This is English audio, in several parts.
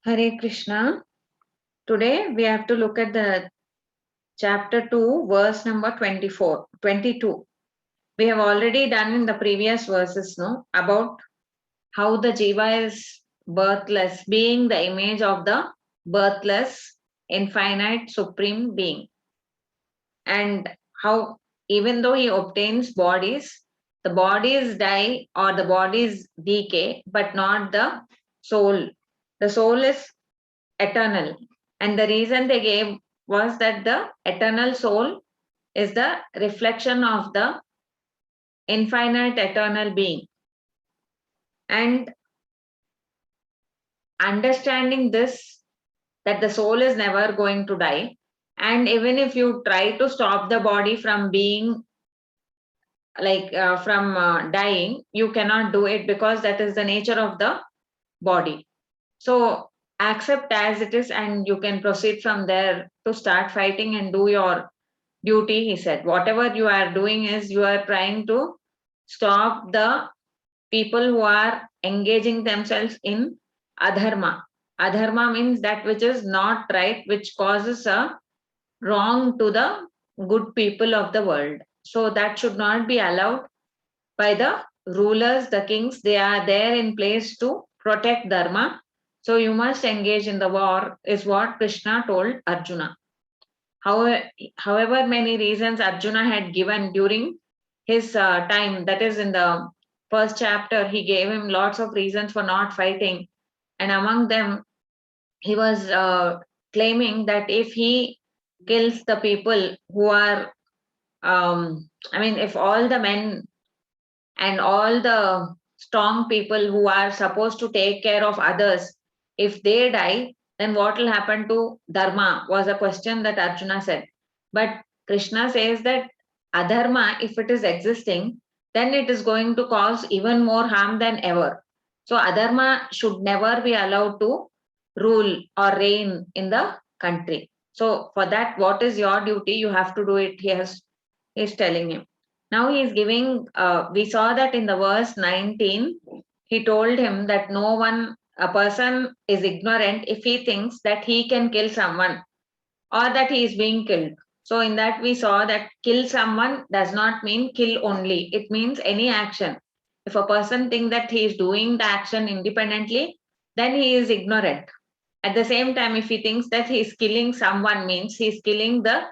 Hare Krishna. Today we have to look at the chapter 2, verse number 24, 22. We have already done in the previous verses, no, about how the Jiva is birthless, being the image of the birthless, infinite, supreme being. And how even though he obtains bodies, the bodies die or the bodies decay, but not the soul. The soul is eternal. And the reason they gave was that the eternal soul is the reflection of the infinite eternal being. And understanding this, that the soul is never going to die, and even if you try to stop the body from being from dying, you cannot do it because that is the nature of the body. So accept as it is and you can proceed from there to start fighting and do your duty, he said. Whatever you are doing is you are trying to stop the people who are engaging themselves in adharma. Adharma means that which is not right, which causes a wrong to the good people of the world. So that should not be allowed by the rulers, the kings. They are there in place to protect dharma. So you must engage in the war, is what Krishna told Arjuna. However many reasons Arjuna had given during his time, that is in the first chapter, he gave him lots of reasons for not fighting. And among them, he was claiming that if he kills the people who are, if all the men and all the strong people who are supposed to take care of others, if they die, then what will happen to dharma, was a question that Arjuna said. But Krishna says that adharma, if it is existing, then it is going to cause even more harm than ever. So adharma should never be allowed to rule or reign in the country. So for that, what is your duty? You have to do it. He's telling him. Now he is giving, we saw that in the verse 19, he told him that a person is ignorant if he thinks that he can kill someone or that he is being killed. So in that we saw that kill someone does not mean kill only. It means any action. If a person thinks that he is doing the action independently, then he is ignorant. At the same time, if he thinks that he is killing someone, means he is killing the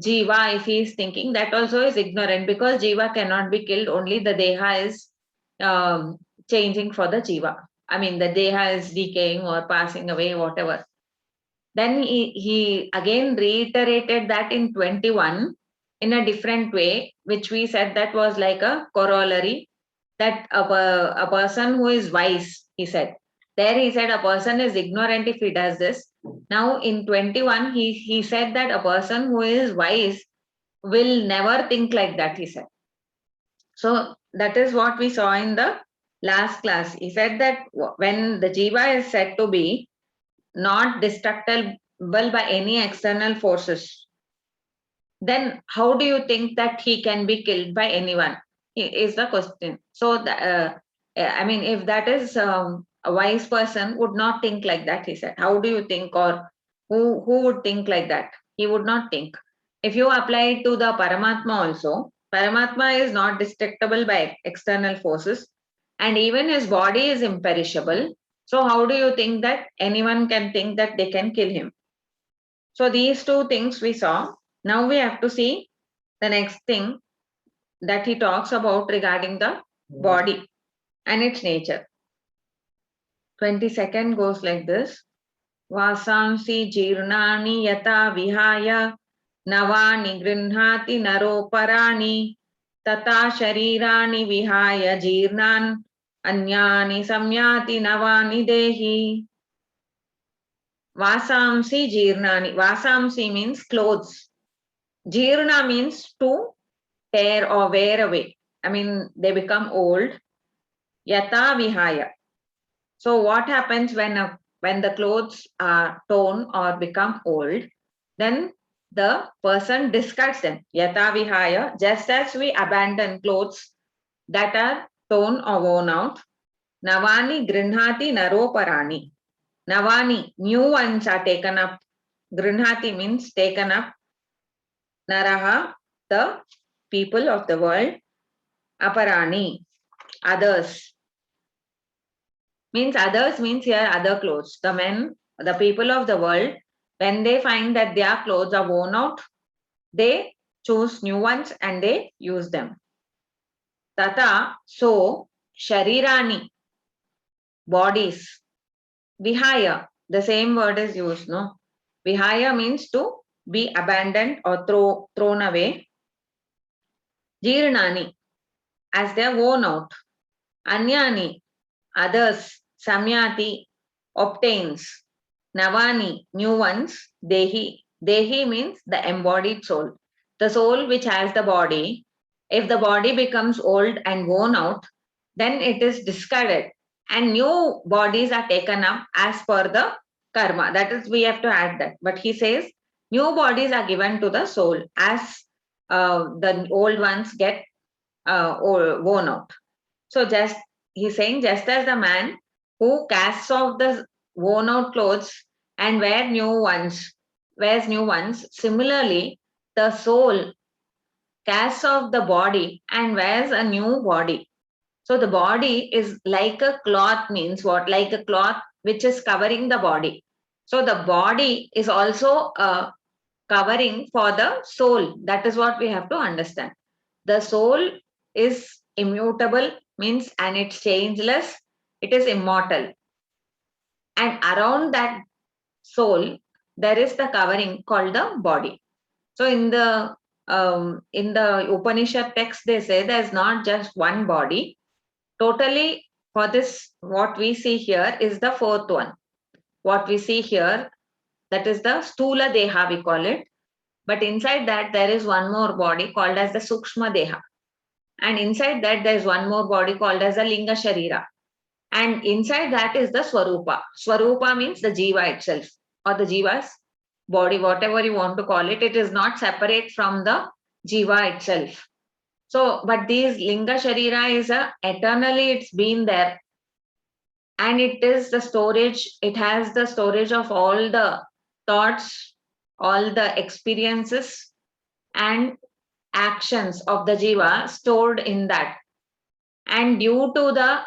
jiva. If he is thinking, that also is ignorant, because jiva cannot be killed, only the deha is um, changing for the jiva. I mean, the deha is decaying or passing away, whatever. Then he again reiterated that in 21 in a different way, which we said that was like a corollary, that a person who is wise, he said. There he said a person is ignorant if he does this. Now in 21, he said that a person who is wise will never think like that, he said. So that is what we saw in the last class. He said that when the jiva is said to be not destructible by any external forces, then how do you think that he can be killed by anyone? Is the question. So, if that is a wise person would not think like that, he said. How do you think, or who would think like that? He would not think. If you apply it to the Paramatma also, Paramatma is not destructible by external forces, and even his body is imperishable. So how do you think that anyone can think that they can kill him? So these two things we saw. Now we have to see the next thing that he talks about regarding the body and its nature. 22nd goes like this. Vasansi jirnani yata vihaya navani grinhati naroparani tata sharirani vihaya jirnan anyani samyati navani dehi. Vasamsi jirnani. Vasamsi means clothes. Jirna means to tear or wear away. I mean, they become old. Yata vihaya. So what happens when the clothes are torn or become old? Then the person discards them. Yata vihaya. Just as we abandon clothes that are torn or worn out. Navani grinhati naroparani. Navani, new ones are taken up. Grinhati means taken up. Naraha, the people of the world. Aparani, others. Means others means here other clothes. The men, the people of the world, when they find that their clothes are worn out, they choose new ones and they use them. Tata, so, sharirani, bodies. Vihaya, the same word is used, no? Vihaya means to be abandoned or thrown away. Jirnani, as they are worn out. Anyani, others. Samyati, obtains. Navani, new ones. Dehi. Dehi means the embodied soul. The soul which has the body. If the body becomes old and worn out, then it is discarded and new bodies are taken up as per the karma. That is, we have to add that. But he says new bodies are given to the soul as the old ones get worn out. So just he's saying, just as the man who casts off the worn out clothes and wears new ones, similarly the soul casts off the body and wears a new body. So the body is like a cloth, means what? Like a cloth which is covering the body. So the body is also a covering for the soul. That is what we have to understand. The soul is immutable, means, and it's changeless, it is immortal. And around that soul, there is the covering called the body. So in the Upanishad text, they say there's not just one body. Totally, for this, what we see here is the fourth one. What we see here, that is the Stula Deha, we call it. But inside that, there is one more body called as the Sukshma Deha. And inside that, there is one more body called as the Linga Sharira. And inside that is the Swarupa. Swarupa means the Jiva itself, or the Jiva's body, whatever you want to call it. It is not separate from the Jiva itself. So, but these Linga Sharira is eternally it's been there. And it is the storage, it has the storage of all the thoughts, all the experiences and actions of the Jiva stored in that. And due to the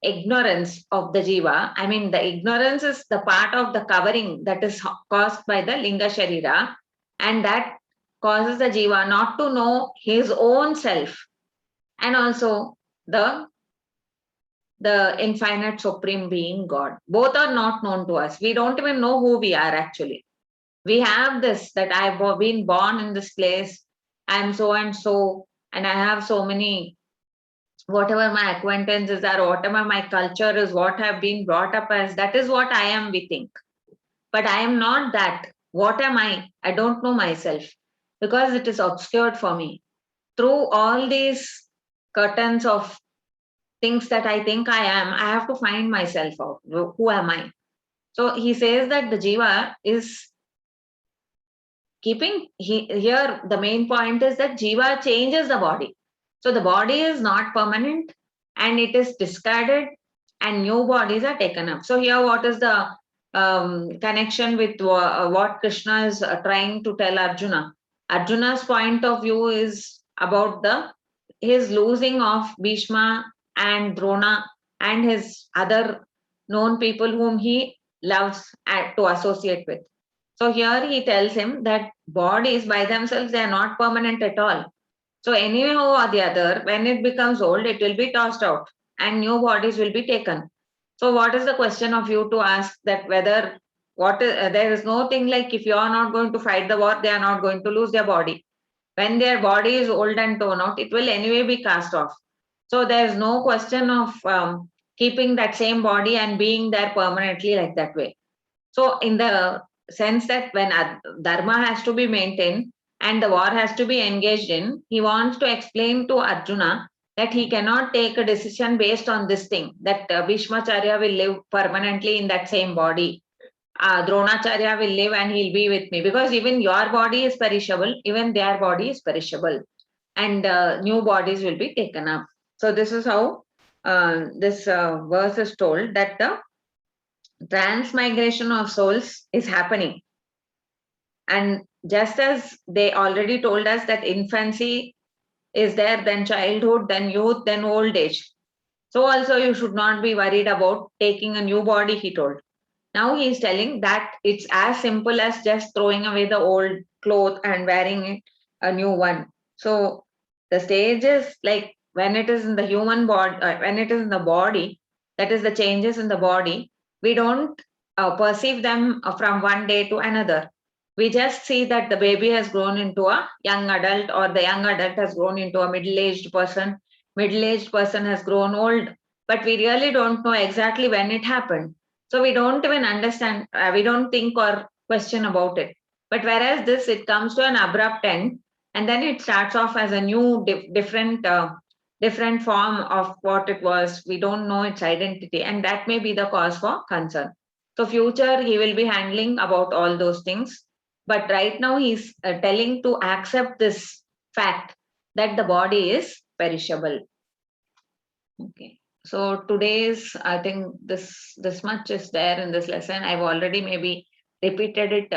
ignorance of the Jiva, I mean, the ignorance is the part of the covering that is caused by the Linga Sharira, and that causes the Jiva not to know his own self, and also the infinite supreme being God. Both are not known to us. We don't even know who we are actually. We have this, that I've been born in this place, I'm so and so, and I have so many, whatever my acquaintances are, whatever my culture is, what I've been brought up as, that is what I am, we think. But I am not that. What am I? I don't know myself, because it is obscured for me. Through all these curtains of things that I think I am, I have to find myself out. Who am I? So he says that the Jiva is keeping, here the main point is that Jiva changes the body. So the body is not permanent and it is discarded and new bodies are taken up. So here what is the connection with what Krishna is trying to tell Arjuna? Arjuna's point of view is about his losing of Bhishma and Drona and his other known people whom he loves to associate with. So here he tells him that bodies by themselves, they are not permanent at all. So anyhow or the other, when it becomes old, it will be tossed out and new bodies will be taken. So what is the question of you to ask, that whether there is no thing like, if you are not going to fight the war, they are not going to lose their body. When their body is old and torn out, it will anyway be cast off. So there is no question of keeping that same body and being there permanently like that way. So in the sense that when dharma has to be maintained and the war has to be engaged in, he wants to explain to Arjuna that he cannot take a decision based on this thing, that Bhishmacharya will live permanently in that same body. Dronacharya will live and he'll be with me, because even your body is perishable, even their body is perishable, and new bodies will be taken up. So this is how this verse is told, that the transmigration of souls is happening. And just as they already told us that infancy is there, then childhood, then youth, then old age. So also you should not be worried about taking a new body, he told. Now he is telling that it's as simple as just throwing away the old cloth and wearing a new one. So the stage is like when it is in the human body, when it is in the body, that is the changes in the body, we don't perceive them from one day to another. We just see that the baby has grown into a young adult, or the young adult has grown into a middle aged person has grown old, but we really don't know exactly when it happened. So we don't even understand, we don't think or question about it. But whereas this, it comes to an abrupt end, and then it starts off as a new different form of what it was. We don't know its identity, and that may be the cause for concern. So future he will be handling about all those things, but right now he's telling to accept this fact that the body is perishable. Okay. So today's, I think this much is there in this lesson. I've already maybe repeated it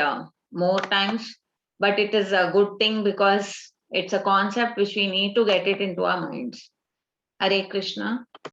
more times, but it is a good thing because it's a concept which we need to get it into our minds. Hare Krishna.